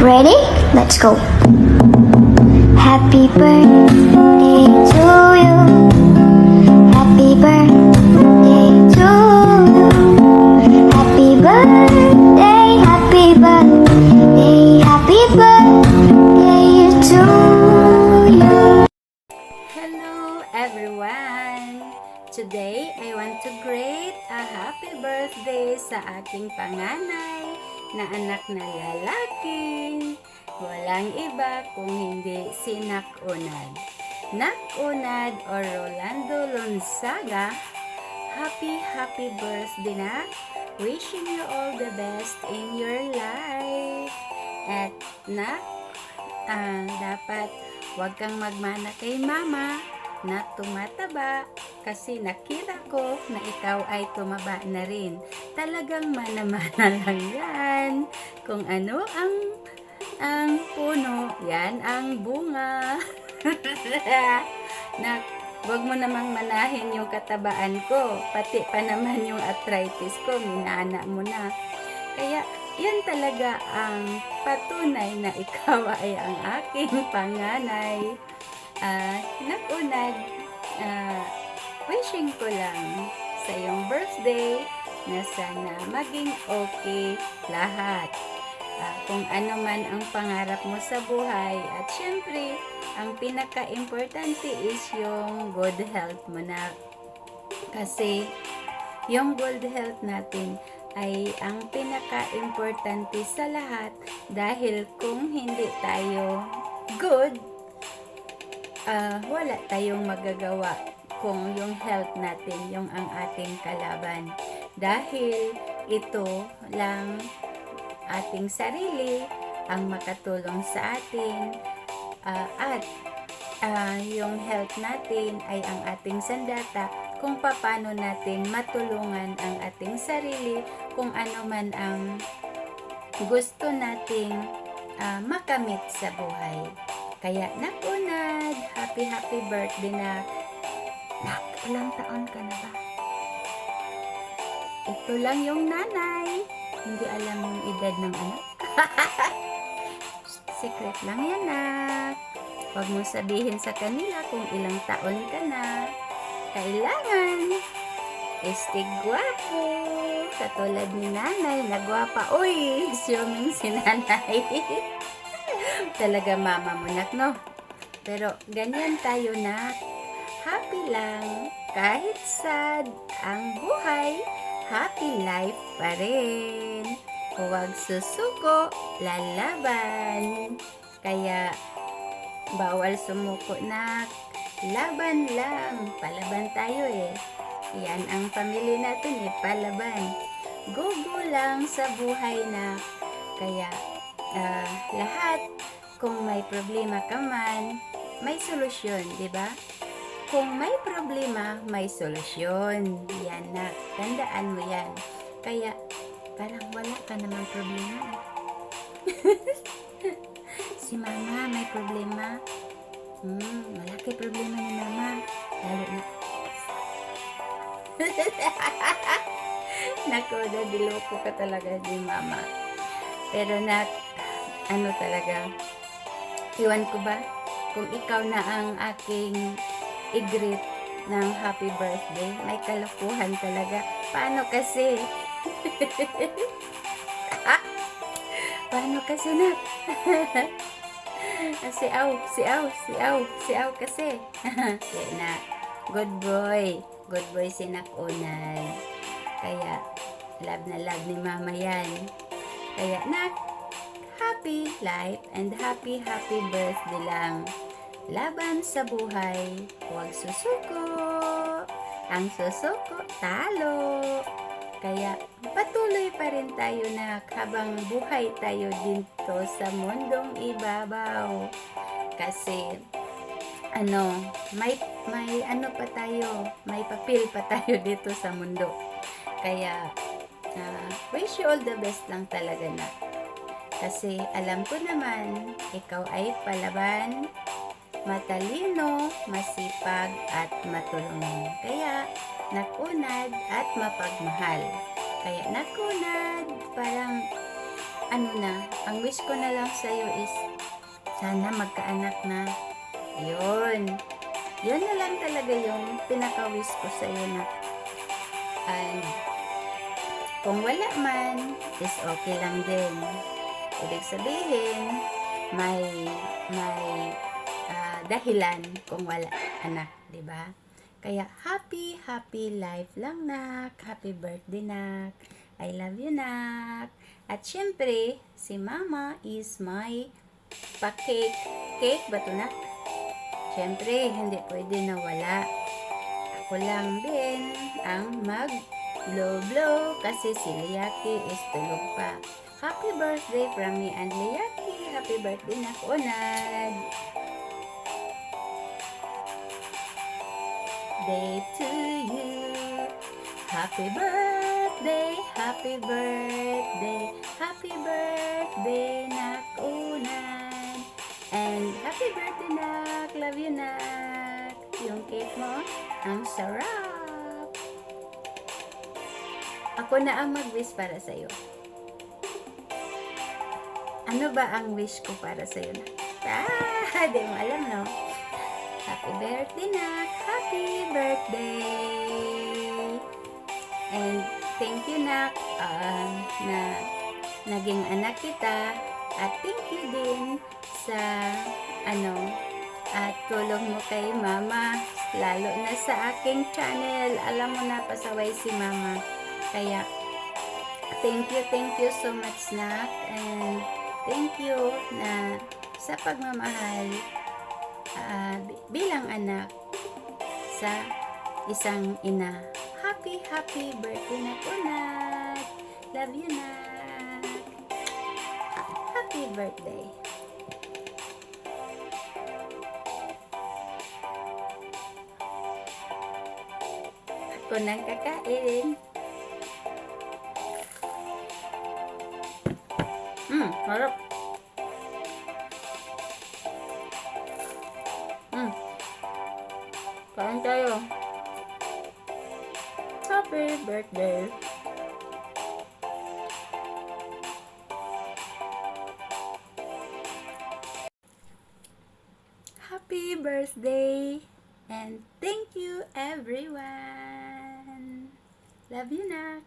Ready? Let's go. Happy birthday to you. Happy birthday to you. Happy birthday, happy birthday, happy birthday to you. Hello everyone! Today, I want to greet a happy birthday sa aking panganay na anak na lalaki. Walang iba kung hindi si Nak-Unad. Nak-Unad or Rolando Lonzaga, happy birthday na! Wishing you all the best in your life. At Nak, dapat huwag kang magmana kay mama na tumataba kasi nakita ko na ikaw ay tumaba na rin. Talagang mana-mana lang yan. Kung ano ang puno, yan ang bunga. Huwag mo namang manahin yung katabaan ko. Pati pa naman yung arthritis ko, minana mo na. Kaya, yan talaga ang patunay na ikaw ay ang aking panganay. Nak-Unad, wishing ko lang sa iyong birthday na sana maging okay lahat. Kung ano man ang pangarap mo sa buhay, at syempre, ang pinaka-importante is yung good health mo na. Kasi, yung good health natin ay ang pinaka-importante sa lahat dahil kung hindi tayo good, wala tayong magagawa kung yung health natin yung ang ating kalaban. Dahil ito lang ating sarili ang makatulong sa atin at yung health natin ay ang ating sandata kung paano natin matulungan ang ating sarili kung ano man ang gusto nating makamit sa buhay. Kaya Nak-Unad, happy birthday na. Nak, ilang taon ka na ba? Ito lang yung nanay. Hindi alam yung edad ng anak. Secret lang yan, Nak. Huwag mo sabihin sa kanila kung ilang taon ka na. Kailangan guwapo. Katulad ni nanay na gwapa. Uy, assuming si nanay. Talaga mama mo, Nak, no? Pero ganyan tayo, Nak. Happy lang. Kahit sad ang buhay, happy life pa rin. Huwag susuko, lalaban. Kaya, bawal sumuko, Nak. Laban lang. Palaban tayo eh. Yan ang pamilya natin eh, palaban. Go lang sa buhay, Nak. Kaya, lahat, kung may problema ka man, may solusyon, di ba? Kung may problema, may solusyon. Yan, Nak. Tandaan mo yan. Kaya, parang wala ka naman problema. Si mama may problema. Malaki problema ni mama. Lalo na. Naku, nadiloko ka talaga ni mama. Pero Nak, ano talaga, iwan ko ba? Kung ikaw na ang aking i-greet ng happy birthday, may kalokohan talaga. Paano kasi? Paano kasi, Nak? Siaw kasi. Kaya na, good boy si Nak-Unad. Kaya, love na love ni mama yan. Kaya, Nak, happy life and happy birthday lang. Laban sa buhay, huwag susuko. Ang susuko, talo. Kaya patuloy pa rin tayo, Nak, habang buhay tayo dito sa mundong ibabaw. Kasi, may papel pa tayo dito sa mundo. Kaya, wish you all the best lang talaga, Nak. Kasi alam ko naman, ikaw ay palaban, matalino, masipag, at matulungin. Kaya, Nak-Unad at mapagmahal. Kaya Nak-Unad, parang ang wish ko na lang sa'yo is, sana magkaanak na. Yun. Yun na lang talaga yung pinaka-wish ko sa'yo na. And, kung wala man, is okay lang din. Ibig sabihin, may dahilan kung wala anak, di ba? Kaya happy life lang, nak. Happy birthday, nak. I love you, nak. At syempre, si mama is my pa-cake. Cake ba ito, nak? Syempre, hindi pwede na wala. Ako lang din ang mag-blow kasi si Liaki is tulog pa. Happy birthday from me and Liaki. Happy birthday, nak. Unad. Day to you. Happy birthday, happy birthday, happy birthday, nak Unad. And happy birthday, nak. Love you, nak. Yung cake mo, ang sarap. Ako na ang mag-wish para sa'yo. Ano ba ang wish ko para sa'yo, nak? Di mo alam, no? Happy birthday, nak. Happy birthday. And thank you, nak, na naging anak kita. At thank you din sa, at tulong mo kay mama. Lalo na sa aking channel. Alam mo na, pasaway si mama. Kaya, thank you so much, nak. And thank you na sa pagmamahal bilang anak sa isang ina. Happy birthday na po, nak. Love you, nak. Happy birthday. Ako nang kakain. Harap. Kain tayo. Happy birthday. Happy birthday. And thank you, everyone. Love you, nak.